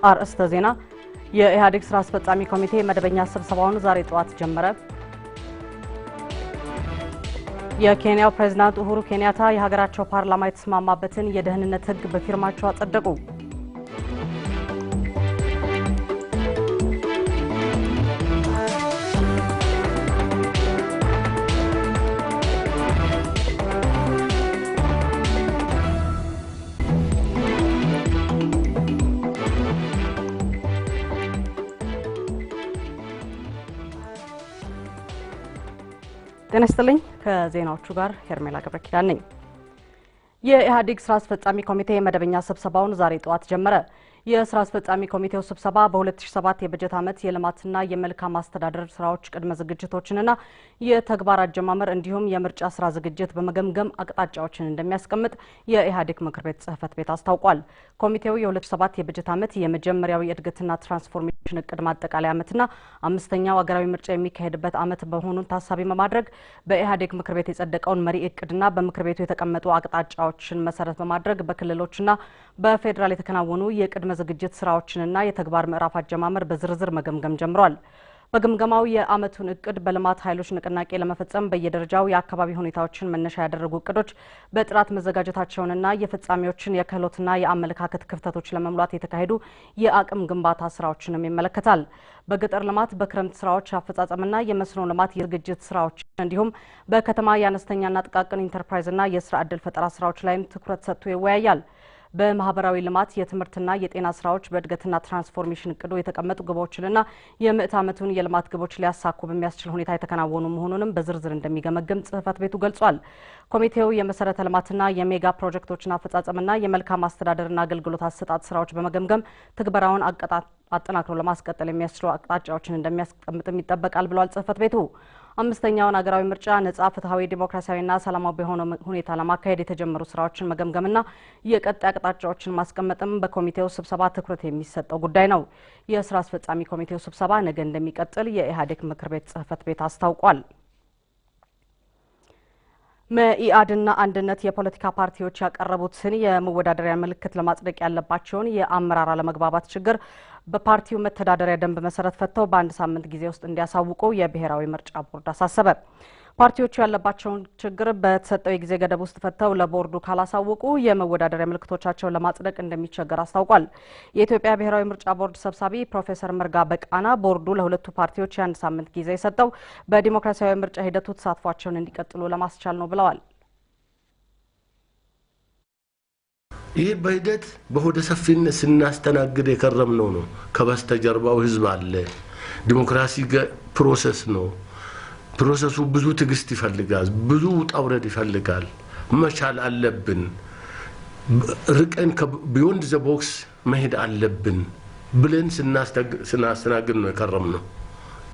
አርእስተ ዜና የኢህአዴግ ስራ አስፈጻሚ ኮሚቴ መደበኛ ስብሰባውን ዛሬ ጠዋት ጀመረ። የኬንያው ፕሬዝዳንት ኡሁሩ ኬንያታ የሀገራቸው ፓርላማ የተስማማበትን የደህንነት ህግ በፊርማቸው አጸደቁ። ጤና ይስጥልኝ ከዜናዎቹ ጋር ሄርሜላ ገብረኪዳን ነኝ። የኢህአዴግ ስራ አስፈጻሚ ኮሚቴ መደበኛ ስብሰባውን ዛሬ ጠዋት ጀመረ። የስራ አስፈጻሚ ኮሚቴው ስብሰባ በ2007 የበጀት ዓመት የልማትና የመልካም አስተዳደር ስራዎች ቅድመ ዝግጅቶችንና የተግባር አጀማመር እንዲሁም የምርጫ ስራ ዝግጅት በመገምገም አቅጣጫዎችን እንደሚያስቀምጥ የኢህአዴግ ምክር ቤት ጽህፈት ቤት አስታውቋል። ኮሚቴው የ2007 የበጀት ዓመት የመጀመሪያው የእድገትና ትራንስፎርሜሽን እቅድ ማጠቃለያ ዓመትና አምስተኛው አገራዊ ምርጫ የሚካሄድበት ዓመት በመሆኑን ታሳቢ በማድረግ በኢህአዴግ ምክር ቤት የጸደቀውን መሪ እቅድና በምክር ቤቱ የተቀመጡ አቅጣጫዎችን መሰረት በማድረግ በክልሎችና በፌዴራል የተከናወኑ የቅድመ ዝግጅት ስራዎችንና የተግባር ምዕራፍ አጀማመር በዝርዝር መገምገም ጀምሯል። በግምገማው የዓመቱን እቅድ በልማት ኃይሎች ንቅናቄ ለመፈጸም በየደረጃው የአካባቢ ሁኔታዎችን መነሻ ያደረጉ እቅዶች በጥራት መዘጋጀታቸውንና የፈጻሚዎችን የክህሎትና የአመለካከት ክፍተቶች ለመሙላት የተካሄዱ የአቅም ግንባታ ስራዎችንም ይመለከታል። በገጠር ልማት፣ በክረምት ስራዎች አፈጻጸምና የመስኖ ልማት የዝግጅት ስራዎች እንዲሁም በከተማ የአነስተኛና ጥቃቅን ኢንተርፕራይዝና የስራ ዕድል ፈጠራ ስራዎች ላይም ትኩረት ሰጥቶ ይወያያል። በማህበራዊ ልማት የትምህርትና የጤና ስራዎች በእድገትና ትራንስፎርሜሽን እቅዱ የተቀመጡ ግቦችንና የምዕተ ዓመቱን የልማት ግቦች ሊያሳኩ በሚያስችል ሁኔታ የተከናወኑ መሆኑንም በዝርዝር እንደሚገመግም ጽህፈት ቤቱ ገልጿል። ኮሚቴው የመሰረተ ልማትና የሜጋ ፕሮጀክቶችን አፈጻጸምና የመልካም አስተዳደርና አገልግሎት አሰጣጥ ስራዎች በመገምገም ትግበራውን አጠናክሮ ለማስቀጠል የሚያስችሉ አቅጣጫዎችን እንደሚያስቀምጥም ይጠበቃል ብሏል ጽህፈት ቤቱ። አምስተኛውን አገራዊ ምርጫ ነጻ፣ ፍትሃዊ፣ ዲሞክራሲያዊና ሰላማዊ በሆነ ሁኔታ ለማካሄድ የተጀመሩ ስራዎችን መገምገምና የቀጣይ አቅጣጫዎችን ማስቀመጥም በኮሚቴው ስብሰባ ትኩረት የሚሰጠው ጉዳይ ነው። የስራ አስፈጻሚ ኮሚቴው ስብሰባ ነገ እንደሚቀጥል የኢህአዴግ ምክር ቤት ጽህፈት ቤት አስታውቋል። መኢአድና አንድነት የፖለቲካ ፓርቲዎች ያቀረቡትን የመወዳደሪያ ምልክት ለማጽደቅ ያለባቸውን የአመራር አለመግባባት ችግር በፓርቲው መተዳደሪያ ደንብ መሰረት ፈተው በአንድ ሳምንት ጊዜ ውስጥ እንዲያሳውቁ የብሔራዊ ምርጫ ቦርድ አሳሰበ። ፓርቲዎቹ ያለባቸውን ችግር በተሰጠው የጊዜ ገደብ ውስጥ ፈተው ለቦርዱ ካላሳወቁ የመወዳደሪያ ምልክቶቻቸውን ለማጽደቅ እንደሚቸገር አስታውቋል። የኢትዮጵያ ብሔራዊ ምርጫ ቦርድ ሰብሳቢ ፕሮፌሰር መርጋ በቃና ቦርዱ ለሁለቱ ፓርቲዎች የአንድ ሳምንት ጊዜ የሰጠው በዲሞክራሲያዊ ምርጫ ሂደቱ ተሳትፏቸውን እንዲቀጥሉ ለማስቻል ነው ብለዋል። ይህ በሂደት በሆደ ሰፊነት ስናስተናግድ የከረምነው ነው። ከበስተጀርባው ህዝብ አለ። ዲሞክራሲ ፕሮሰስ ነው። ፕሮሰሱ ብዙ ትግስት ይፈልጋል፣ ብዙ ውጣ ውረድ ይፈልጋል። መቻል አለብን። ርቀን ቢዮንድ ዘ ቦክስ መሄድ አለብን ብለን ስናስተናግድ ነው የከረምነው።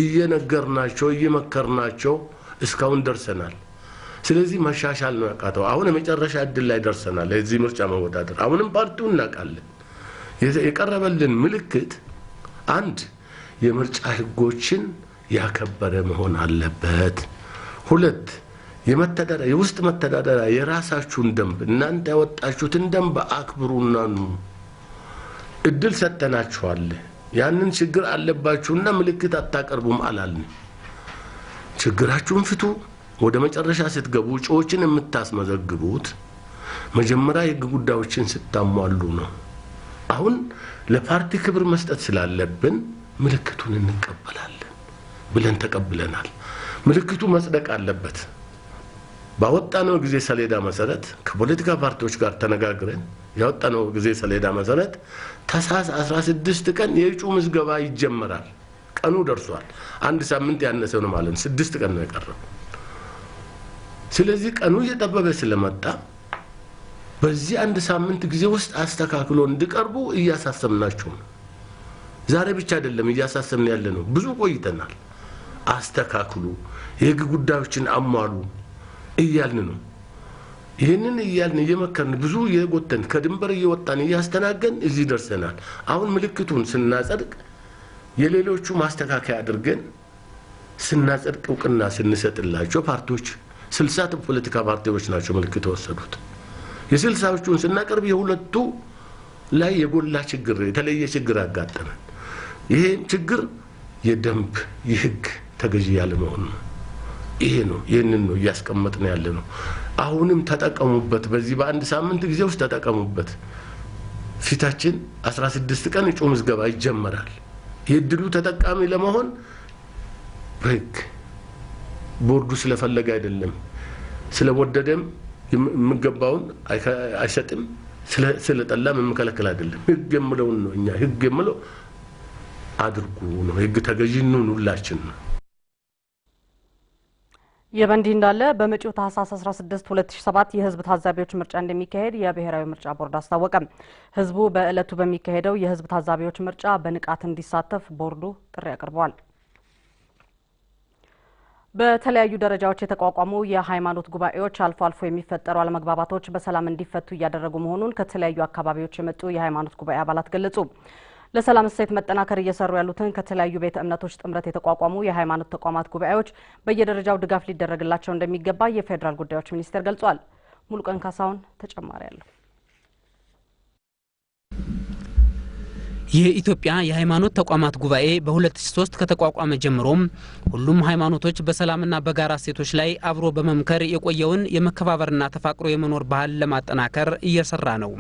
እየነገርናቸው እየመከርናቸው እስካሁን ደርሰናል። ስለዚህ መሻሻል ነው ያቃተው። አሁን የመጨረሻ እድል ላይ ደርሰናል። ለዚህ ምርጫ መወዳደር አሁንም ፓርቲው እናቃለን። የቀረበልን ምልክት አንድ የምርጫ ህጎችን ያከበረ መሆን አለበት። ሁለት የውስጥ መተዳደሪያ የራሳችሁን ደንብ እናንተ ያወጣችሁትን ደንብ አክብሩና ኑ። እድል ሰጠናችኋል። ያንን ችግር አለባችሁና ምልክት አታቀርቡም አላልን። ችግራችሁን ፍቱ። ወደ መጨረሻ ስትገቡ ጮችን የምታስመዘግቡት መጀመሪያ የህግ ጉዳዮችን ስታሟሉ ነው። አሁን ለፓርቲ ክብር መስጠት ስላለብን ምልክቱን እንቀበላለን ብለን ተቀብለናል። ምልክቱ መጽደቅ አለበት። ባወጣነው ጊዜ ሰሌዳ መሰረት ከፖለቲካ ፓርቲዎች ጋር ተነጋግረን ያወጣነው ጊዜ ሰሌዳ መሰረት ታህሳስ 16 ቀን የእጩ ምዝገባ ይጀመራል። ቀኑ ደርሷል። አንድ ሳምንት ያነሰው ነው ማለት 6 ቀን ነው የቀረው። ስለዚህ ቀኑ እየጠበበ ስለመጣ በዚህ አንድ ሳምንት ጊዜ ውስጥ አስተካክሎ እንዲቀርቡ እያሳሰብናቸው ነው። ዛሬ ብቻ አይደለም እያሳሰብን ያለነው፣ ብዙ ቆይተናል። አስተካክሉ፣ የህግ ጉዳዮችን አሟሉ እያልን ነው። ይህንን እያልን እየመከርን ብዙ የጎተን ከድንበር እየወጣን እያስተናገን እዚህ ደርሰናል። አሁን ምልክቱን ስናጸድቅ የሌሎቹ ማስተካከያ አድርገን ስናጸድቅ እውቅና ስንሰጥላቸው ፓርቲዎች 60 ፖለቲካ ፓርቲዎች ናቸው ምልክት ወሰዱት። የ60ዎቹን ስናቀርብ የሁለቱ ላይ የጎላ ችግር የተለየ ችግር አጋጠመን። ይሄ ችግር የደንብ የህግ ተገዢ ያለ መሆን ነው። ይሄ ነው ይሄንን ነው ያስቀመጥን ያለ ነው። አሁንም ተጠቀሙበት። በዚህ በአንድ ሳምንት ጊዜ ውስጥ ተጠቀሙበት። ፊታችን 16 ቀን እጩ ምዝገባ ይጀመራል። የድሉ ተጠቃሚ ለመሆን በህግ ቦርዱ ስለፈለገ አይደለም፣ ስለወደደም የምገባውን አይሰጥም፣ ስለጠላም የምከለከል አይደለም። ህግ የምለው ነው። እኛ ህግ የምለው አድርጉ ነው። ህግ ተገዢ ነው ሁላችን ነው። የበንዲ እንዳለ በመጪው ታህሳስ 16 2007 የህዝብ ታዛቢዎች ምርጫ እንደሚካሄድ የብሔራዊ ምርጫ ቦርድ አስታወቀ። ህዝቡ በእለቱ በሚካሄደው የህዝብ ታዛቢዎች ምርጫ በንቃት እንዲሳተፍ ቦርዱ ጥሪ አቅርቧል። በተለያዩ ደረጃዎች የተቋቋሙ የሃይማኖት ጉባኤዎች አልፎ አልፎ የሚፈጠሩ አለመግባባቶች በሰላም እንዲፈቱ እያደረጉ መሆኑን ከተለያዩ አካባቢዎች የመጡ የሃይማኖት ጉባኤ አባላት ገለጹ። ለሰላም እሴት መጠናከር እየሰሩ ያሉትን ከተለያዩ ቤተ እምነቶች ጥምረት የተቋቋሙ የሃይማኖት ተቋማት ጉባኤዎች በየደረጃው ድጋፍ ሊደረግላቸው እንደሚገባ የፌዴራል ጉዳዮች ሚኒስቴር ገልጿል። ሙሉቀን ካሳውን ተጨማሪ ያለው የኢትዮጵያ የሃይማኖት ተቋማት ጉባኤ በ2003 ከተቋቋመ ጀምሮም ሁሉም ሃይማኖቶች በሰላምና በጋራ እሴቶች ላይ አብሮ በመምከር የቆየውን የመከባበርና ተፋቅሮ የመኖር ባህል ለማጠናከር እየሰራ ነው።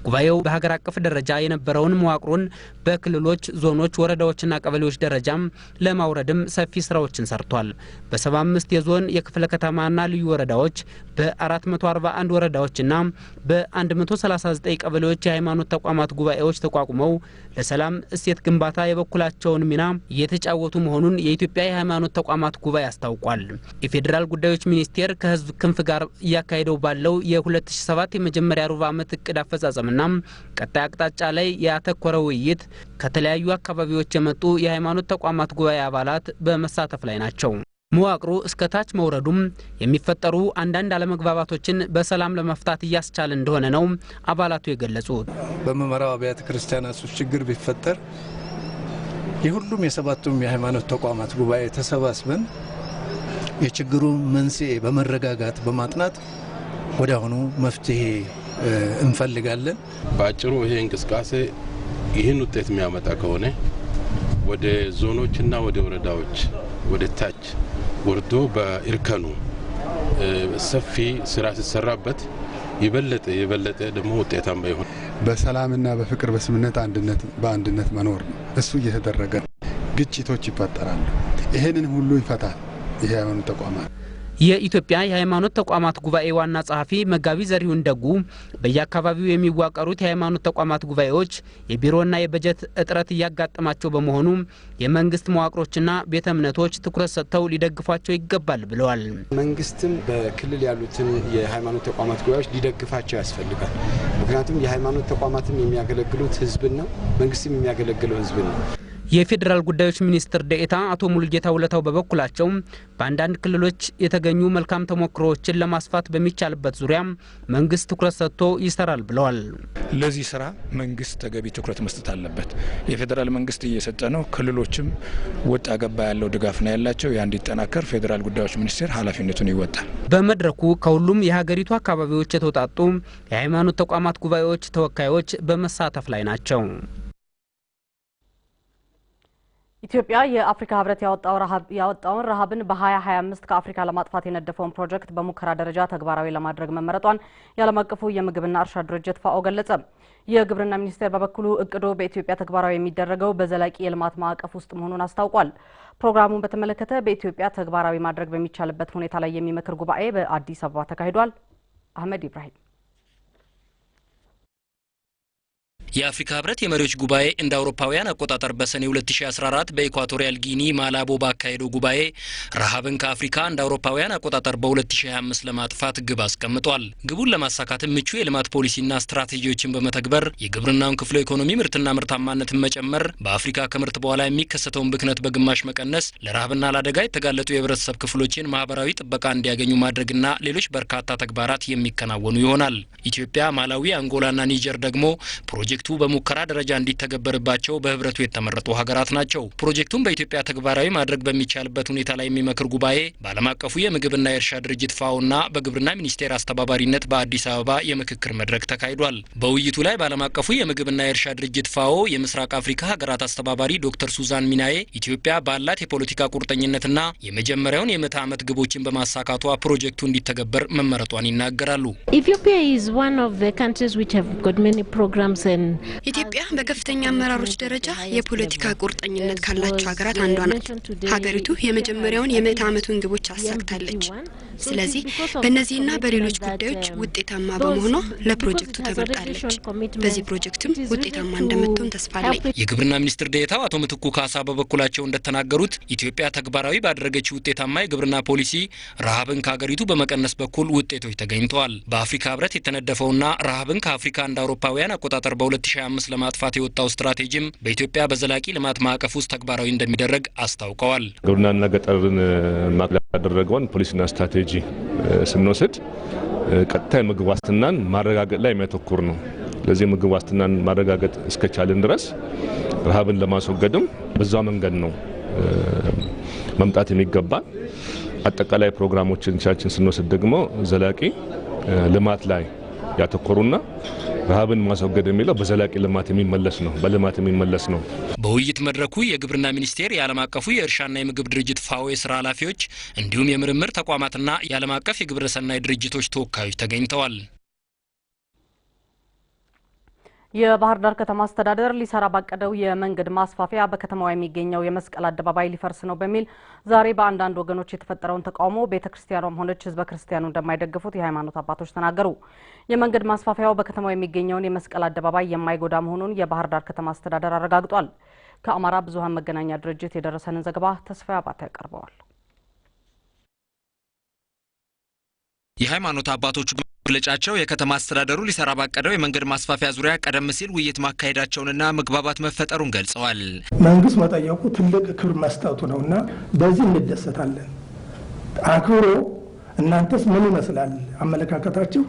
ጉባኤው በሀገር አቀፍ ደረጃ የነበረውን መዋቅሩን በክልሎች፣ ዞኖች፣ ወረዳዎችና ቀበሌዎች ደረጃም ለማውረድም ሰፊ ስራዎችን ሰርቷል። በ75 የዞን የክፍለ ከተማና ልዩ ወረዳዎች በ441 ወረዳዎችና በ139 ቀበሌዎች የሃይማኖት ተቋማት ጉባኤዎች ተቋቁመው ለሰላም እሴት ግንባታ የበኩላቸውን ሚና እየተጫወቱ መሆኑን የኢትዮጵያ የሃይማኖት ተቋማት ጉባኤ አስታውቋል። የፌዴራል ጉዳዮች ሚኒስቴር ከህዝብ ክንፍ ጋር እያካሄደው ባለው የ2007 የመጀመሪያ ሩብ ዓመት እቅድ አፈጻጸምና ቀጣይ አቅጣጫ ላይ ያተኮረ ውይይት ከተለያዩ አካባቢዎች የመጡ የሃይማኖት ተቋማት ጉባኤ አባላት በመሳተፍ ላይ ናቸው። መዋቅሩ እስከ ታች መውረዱም የሚፈጠሩ አንዳንድ አለመግባባቶችን በሰላም ለመፍታት እያስቻለ እንደሆነ ነው አባላቱ የገለጹት። በመመራው አብያተ ክርስቲያናት ችግር ቢፈጠር የሁሉም የሰባቱም የሃይማኖት ተቋማት ጉባኤ ተሰባስበን የችግሩ መንስኤ በመረጋጋት በማጥናት ወዲያውኑ መፍትሄ እንፈልጋለን። በአጭሩ ይሄ እንቅስቃሴ ይህን ውጤት የሚያመጣ ከሆነ ወደ ዞኖችና ወደ ወረዳዎች ወደ ታች ወርዶ በእርከኑ ሰፊ ስራ ሲሰራበት የበለጠ ደግሞ ውጤታማ ይሆን። በሰላምና በፍቅር በስምነት በአንድነት መኖር ነው። እሱ እየተደረገ ግጭቶች ይፈጠራሉ። ይሄንን ሁሉ ይፈታል ይሄ ሃይማኖት ተቋማት። የኢትዮጵያ የሃይማኖት ተቋማት ጉባኤ ዋና ጸሐፊ መጋቢ ዘሪሁን ደጉ በየአካባቢው የሚዋቀሩት የሃይማኖት ተቋማት ጉባኤዎች የቢሮና የበጀት እጥረት እያጋጠማቸው በመሆኑ የመንግስት መዋቅሮችና ቤተ እምነቶች ትኩረት ሰጥተው ሊደግፏቸው ይገባል ብለዋል። መንግስትም በክልል ያሉትን የሃይማኖት ተቋማት ጉባኤዎች ሊደግፋቸው ያስፈልጋል። ምክንያቱም የሃይማኖት ተቋማትም የሚያገለግሉት ህዝብን ነው፣ መንግስትም የሚያገለግለው ህዝብን ነው። የፌዴራል ጉዳዮች ሚኒስትር ዴኤታ አቶ ሙሉጌታ ውለታው በበኩላቸው በአንዳንድ ክልሎች የተገኙ መልካም ተሞክሮዎችን ለማስፋት በሚቻልበት ዙሪያ መንግስት ትኩረት ሰጥቶ ይሰራል ብለዋል። ለዚህ ስራ መንግስት ተገቢ ትኩረት መስጠት አለበት። የፌዴራል መንግስት እየሰጠ ነው። ክልሎችም ወጣ ገባ ያለው ድጋፍ ነው ያላቸው። ያ እንዲጠናከር ፌዴራል ጉዳዮች ሚኒስቴር ኃላፊነቱን ይወጣል። በመድረኩ ከሁሉም የሀገሪቱ አካባቢዎች የተውጣጡ የሃይማኖት ተቋማት ጉባኤዎች ተወካዮች በመሳተፍ ላይ ናቸው። ኢትዮጵያ የአፍሪካ ህብረት ያወጣውን ረሃብን በ2025 ከአፍሪካ ለማጥፋት የነደፈውን ፕሮጀክት በሙከራ ደረጃ ተግባራዊ ለማድረግ መመረጧን የዓለም አቀፉ የምግብና እርሻ ድርጅት ፋኦ ገለጸ። የግብርና ሚኒስቴር በበኩሉ እቅዱ በኢትዮጵያ ተግባራዊ የሚደረገው በዘላቂ የልማት ማዕቀፍ ውስጥ መሆኑን አስታውቋል። ፕሮግራሙን በተመለከተ በኢትዮጵያ ተግባራዊ ማድረግ በሚቻልበት ሁኔታ ላይ የሚመክር ጉባኤ በአዲስ አበባ ተካሂዷል። አህመድ ኢብራሂም የአፍሪካ ህብረት የመሪዎች ጉባኤ እንደ አውሮፓውያን አቆጣጠር በሰኔ 2014 በኢኳቶሪያል ጊኒ ማላቦ ባካሄደው ጉባኤ ረሃብን ከአፍሪካ እንደ አውሮፓውያን አቆጣጠር በ2025 ለማጥፋት ግብ አስቀምጧል። ግቡን ለማሳካት ምቹ የልማት ፖሊሲና ስትራቴጂዎችን በመተግበር የግብርናውን ክፍለ ኢኮኖሚ ምርትና ምርታማነትን መጨመር፣ በአፍሪካ ከምርት በኋላ የሚከሰተውን ብክነት በግማሽ መቀነስ፣ ለረሃብና ለአደጋ የተጋለጡ የህብረተሰብ ክፍሎችን ማህበራዊ ጥበቃ እንዲያገኙ ማድረግና ሌሎች በርካታ ተግባራት የሚከናወኑ ይሆናል። ኢትዮጵያ፣ ማላዊ፣ አንጎላና ኒጀር ደግሞ ፕሮጀክቱ ፕሮጀክቱ በሙከራ ደረጃ እንዲተገበርባቸው በህብረቱ የተመረጡ ሀገራት ናቸው። ፕሮጀክቱን በኢትዮጵያ ተግባራዊ ማድረግ በሚቻልበት ሁኔታ ላይ የሚመክር ጉባኤ በዓለም አቀፉ የምግብና የእርሻ ድርጅት ፋኦና በግብርና ሚኒስቴር አስተባባሪነት በአዲስ አበባ የምክክር መድረክ ተካሂዷል። በውይይቱ ላይ በዓለም አቀፉ የምግብና የእርሻ ድርጅት ፋኦ የምስራቅ አፍሪካ ሀገራት አስተባባሪ ዶክተር ሱዛን ሚናዬ ኢትዮጵያ ባላት የፖለቲካ ቁርጠኝነትና የመጀመሪያውን የምዕተ ዓመት ግቦችን በማሳካቷ ፕሮጀክቱ እንዲተገበር መመረጧን ይናገራሉ። ኢትዮጵያ በከፍተኛ አመራሮች ደረጃ የፖለቲካ ቁርጠኝነት ካላቸው ሀገራት አንዷ ናት። ሀገሪቱ የመጀመሪያውን የምዕተ ዓመቱን ግቦች አሳክታለች። ስለዚህ በእነዚህና በሌሎች ጉዳዮች ውጤታማ በመሆኗ ለፕሮጀክቱ ተመርጣለች። በዚህ ፕሮጀክትም ውጤታማ እንደምትሆን ተስፋ አለኝ። የግብርና ሚኒስትር ዴኤታው አቶ ምትኩ ካሳ በበኩላቸው እንደተናገሩት ኢትዮጵያ ተግባራዊ ባደረገችው ውጤታማ የግብርና ፖሊሲ ረሃብን ከሀገሪቱ በመቀነስ በኩል ውጤቶች ተገኝተዋል። በአፍሪካ ህብረት የተነደፈውና ረሃብን ከአፍሪካ እንደ አውሮፓውያን አቆጣጠር በ2025 ለማጥፋት የወጣው ስትራቴጂም በኢትዮጵያ በዘላቂ ልማት ማዕቀፍ ውስጥ ተግባራዊ እንደሚደረግ አስታውቀዋል። ግብርናና ገጠርን ማዕከል ያደረገውን ፖሊሲና ስትራቴጂ ስንወስድ ቀጥታ የምግብ ዋስትናን ማረጋገጥ ላይ የሚያተኩር ነው። ለዚህ ምግብ ዋስትናን ማረጋገጥ እስከቻለን ድረስ ረሃብን ለማስወገድም በዛው መንገድ ነው መምጣት የሚገባ። አጠቃላይ ፕሮግራሞችን ስንወስድ ደግሞ ዘላቂ ልማት ላይ ያተኮሩና ረሃብን ማስወገድ የሚለው በዘላቂ ልማት የሚመለስ ነው፣ በልማት የሚመለስ ነው። በውይይት መድረኩ የግብርና ሚኒስቴር፣ የዓለም አቀፉ የእርሻና የምግብ ድርጅት ፋኦ የስራ ኃላፊዎች እንዲሁም የምርምር ተቋማትና የዓለም አቀፍ የግብረ ሰናይ ድርጅቶች ተወካዮች ተገኝተዋል። የባህር ዳር ከተማ አስተዳደር ሊሰራ ባቀደው የመንገድ ማስፋፊያ በከተማዋ የሚገኘው የመስቀል አደባባይ ሊፈርስ ነው በሚል ዛሬ በአንዳንድ ወገኖች የተፈጠረውን ተቃውሞ ቤተክርስቲያኗም ሆነች ህዝበ ክርስቲያኑ እንደማይደግፉት የሃይማኖት አባቶች ተናገሩ። የመንገድ ማስፋፊያው በከተማው የሚገኘውን የመስቀል አደባባይ የማይጎዳ መሆኑን የባህር ዳር ከተማ አስተዳደር አረጋግጧል። ከአማራ ብዙሃን መገናኛ ድርጅት የደረሰንን ዘገባ ተስፋ አባተ ያቀርበዋል። የሃይማኖት አባቶች መግለጫቸው የከተማ አስተዳደሩ ሊሰራ ባቀደው የመንገድ ማስፋፊያ ዙሪያ ቀደም ሲል ውይይት ማካሄዳቸውንና መግባባት መፈጠሩን ገልጸዋል። መንግስት መጠየቁ ትልቅ ክብር መስጠቱ ነውና በዚህ እንደሰታለን። አክብሮ እናንተስ ምን ይመስላል አመለካከታችሁ፣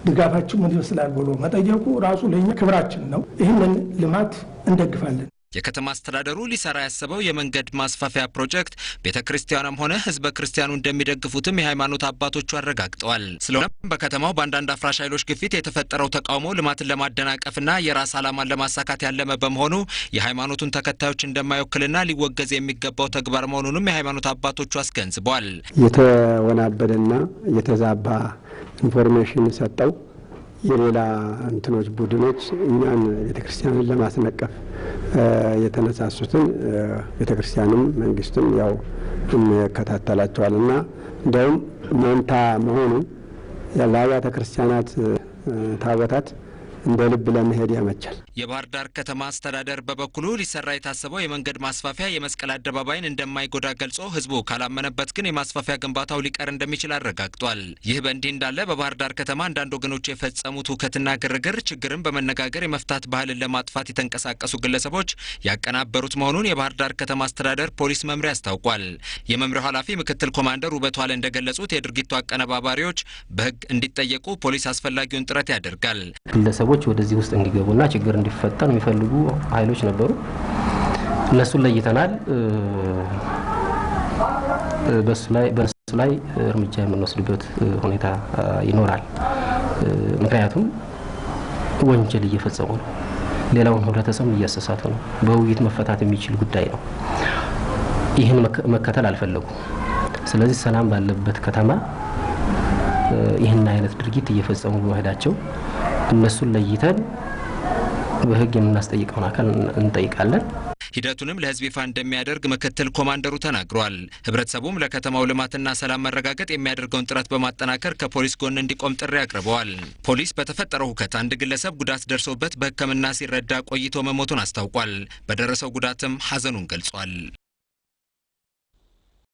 ድጋፋችሁ ምን ይመስላል ብሎ መጠየቁ ራሱ ለኛ ክብራችን ነው። ይህንን ልማት እንደግፋለን። የከተማ አስተዳደሩ ሊሰራ ያሰበው የመንገድ ማስፋፊያ ፕሮጀክት ቤተክርስቲያንም ሆነ ህዝበ ክርስቲያኑ እንደሚደግፉትም የሃይማኖት አባቶቹ አረጋግጠዋል። ስለሆነም በከተማው በአንዳንድ አፍራሽ ኃይሎች ግፊት የተፈጠረው ተቃውሞ ልማትን ለማደናቀፍና የራስ ዓላማን ለማሳካት ያለመ በመሆኑ የሃይማኖቱን ተከታዮች እንደማይወክልና ሊወገዝ የሚገባው ተግባር መሆኑንም የሃይማኖት አባቶቹ አስገንዝበዋል። የተወናበደና የተዛባ ኢንፎርሜሽን ሰጠው የሌላ እንትኖች ቡድኖች እኛን ቤተክርስቲያንን ለማስነቀፍ የተነሳሱትን ቤተክርስቲያንም መንግስትም ያው እንከታተላቸዋልና እንደውም መንታ መሆኑን ለአብያተ ክርስቲያናት ታቦታት እንደ ልብ ለመሄድ ያመቻል። የባህር ዳር ከተማ አስተዳደር በበኩሉ ሊሰራ የታሰበው የመንገድ ማስፋፊያ የመስቀል አደባባይን እንደማይጎዳ ገልጾ ህዝቡ ካላመነበት ግን የማስፋፊያ ግንባታው ሊቀር እንደሚችል አረጋግጧል። ይህ በእንዲህ እንዳለ በባህር ዳር ከተማ አንዳንድ ወገኖች የፈጸሙት ሁከትና ግርግር ችግርን በመነጋገር የመፍታት ባህልን ለማጥፋት የተንቀሳቀሱ ግለሰቦች ያቀናበሩት መሆኑን የባህር ዳር ከተማ አስተዳደር ፖሊስ መምሪያ አስታውቋል። የመምሪያው ኃላፊ ምክትል ኮማንደር ውበቱ አለ እንደገለጹት የድርጊቱ አቀነባባሪዎች በህግ እንዲጠየቁ ፖሊስ አስፈላጊውን ጥረት ያደርጋል። ግለሰቦች ወደዚህ ውስጥ እንዲገቡና ችግር እንዲፈጠር የሚፈልጉ ኃይሎች ነበሩ። እነሱን ለይተናል። በእነሱ ላይ እርምጃ የምንወስድበት ሁኔታ ይኖራል። ምክንያቱም ወንጀል እየፈጸሙ ነው። ሌላውን ህብረተሰብ እያሳሳቱ ነው። በውይይት መፈታት የሚችል ጉዳይ ነው። ይህን መከተል አልፈለጉም። ስለዚህ ሰላም ባለበት ከተማ ይህን አይነት ድርጊት እየፈጸሙ በመሄዳቸው እነሱን ለይተን በህግ የምናስጠይቀውን አካል እንጠይቃለን። ሂደቱንም ለህዝብ ይፋ እንደሚያደርግ ምክትል ኮማንደሩ ተናግሯል። ህብረተሰቡም ለከተማው ልማትና ሰላም መረጋገጥ የሚያደርገውን ጥረት በማጠናከር ከፖሊስ ጎን እንዲቆም ጥሪ አቅርበዋል። ፖሊስ በተፈጠረው ሁከት አንድ ግለሰብ ጉዳት ደርሶበት በሕክምና ሲረዳ ቆይቶ መሞቱን አስታውቋል። በደረሰው ጉዳትም ሐዘኑን ገልጿል።